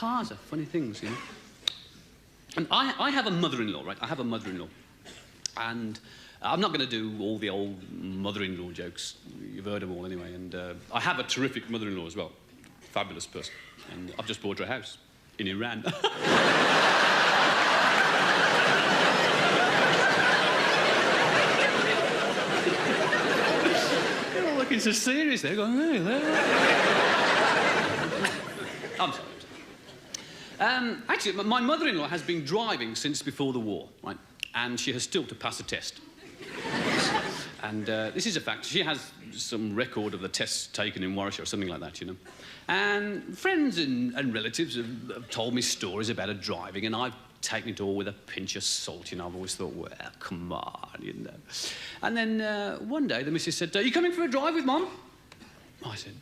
cars are funny things, you know. And I have a mother-in-law, right? I have a mother-in-law. And I'm not going to do all the old mother-in-law jokes. You've heard them all anyway. And I have a terrific mother-in-law as well. Fabulous person. And I've just bought her a house in Iran. They're all looking so serious. They're going, hey, I'm sorry. Actually, my mother-in-law has been driving since before the war, right? And she has still to pass a test. And this is a fact. She has some record of the tests taken in Warwickshire or something like that, you know. And friends and relatives have told me stories about her driving, and I've taken it all with a pinch of salt, you know. I've always thought, well, come on, you know. And then one day the missus said, are you coming for a drive with Mum? I said,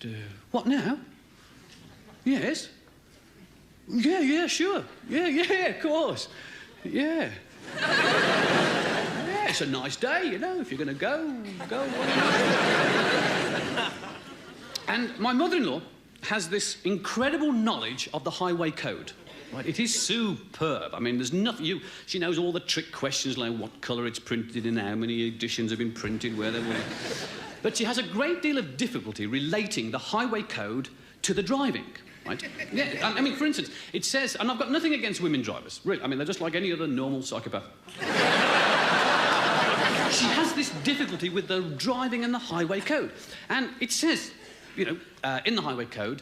what now? Yes. Yeah, sure. Yeah, of course. Yeah. Yeah, it's a nice day, you know, if you're going to go. And my mother-in-law has this incredible knowledge of the highway code. Right? It is superb. I mean, there's nothing... She knows all the trick questions, like what colour it's printed in, how many editions have been printed, where they were... But she has a great deal of difficulty relating the highway code to the driving. Right? Yeah, I mean, for instance, it says, and I've got nothing against women drivers, really. I mean, they're just like any other normal psychopath. She has this difficulty with the driving and the highway code. And it says, you know, in the highway code,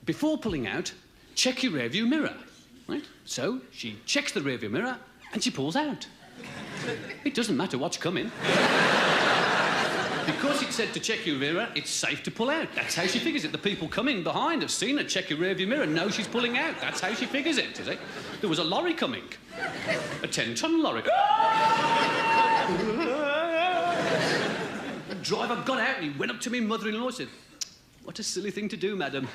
before pulling out, check your rearview mirror, right? So she checks the rearview mirror and she pulls out. It doesn't matter what's coming. Because it said to check your mirror, it's safe to pull out. That's how she figures it. The people coming behind have seen her check your rearview mirror and know she's pulling out. That's how she figures it, you see. There was a lorry coming. A 10-ton lorry. The driver got out and he went up to me mother-in-law and said, what a silly thing to do, madam.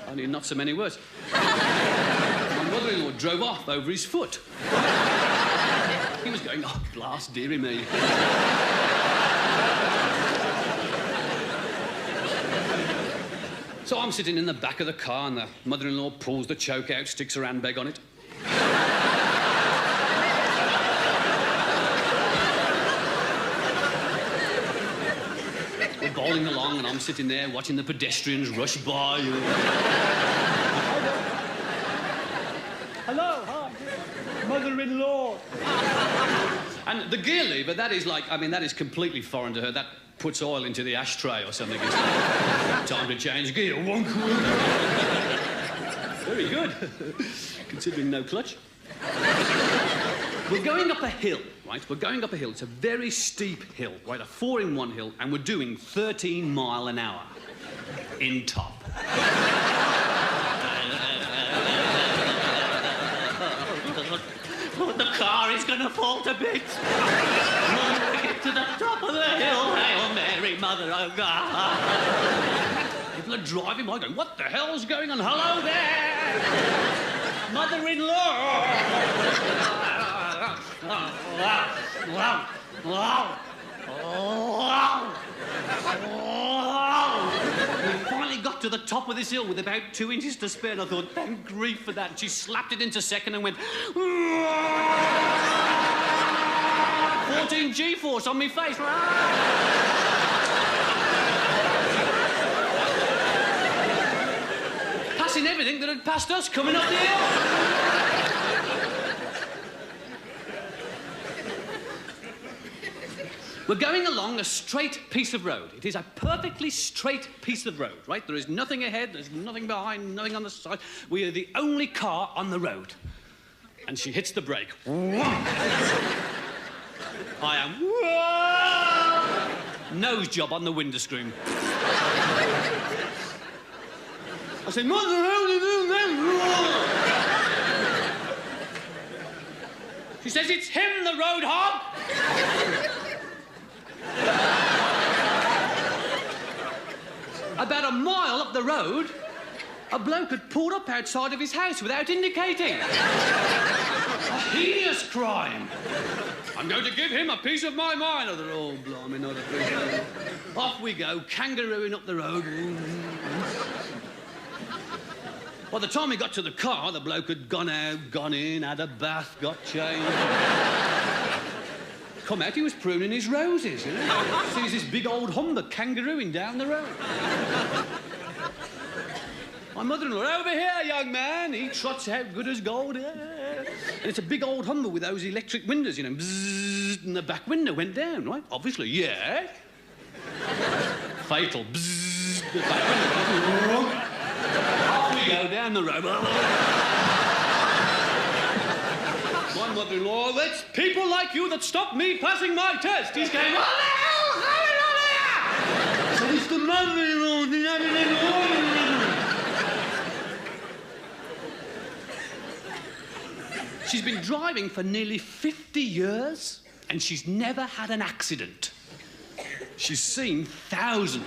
Only in not so many words. My mother-in-law drove off over his foot. He was going, oh, blast dearie me. So I'm sitting in the back of the car and the mother-in-law pulls the choke out, sticks her handbag on it. We're bowling along and I'm sitting there watching the pedestrians rush by. Hello, hi, mother-in-law. And the gear lever, that is like, I mean, that is completely foreign to her. That puts oil into the ashtray or something. It's like, time to change gear. Very good. Considering no clutch. We're going up a hill, right? We're going up a hill. It's a very steep hill, right? A 4-in-1 hill, and we're doing 13 mile an hour in top. The car is going to fall to bits. When we get to the top of the hill, Hail Mary, Mother of God. People are driving by going, what the hell's going on? Hello there! Mother-in-law! We finally got to the top of this hill with about 2 inches to spare, and I thought, thank grief for that. And she slapped it into second and went... 14 G-force on me face. Passing everything that had passed us coming up the hill. We're going along a straight piece of road. It is a perfectly straight piece of road, right? There is nothing ahead, there's nothing behind, nothing on the side. We are the only car on the road. And she hits the brake. I am... nose job on the window screen. I said, what the hell are you doing then? She says, it's him, the road hog. About a mile up the road, a bloke had pulled up outside of his house without indicating. A heinous crime. I'm going to give him a piece of my mind. Oh, they're all blimey, not a piece of... Off we go, kangarooing up the road. By the time we got to the car, the bloke had gone out, gone in, had a bath, got changed. Come out, he was pruning his roses, you know. Sees this big old Humber kangarooing down the road. My mother-in-law, over here, young man. He trots out good as gold. And it's a big old Humber with those electric windows, you know. Bzzz, and the back window went down, right? Obviously, yeah. Fatal. Bzzz, the back window. Off we go down the road. My mother-in-law, it's people like you that stop me passing my test. He's going, what the hell? So it's the mother-in-law. She's been driving for nearly 50 years and she's never had an accident. She's seen thousands.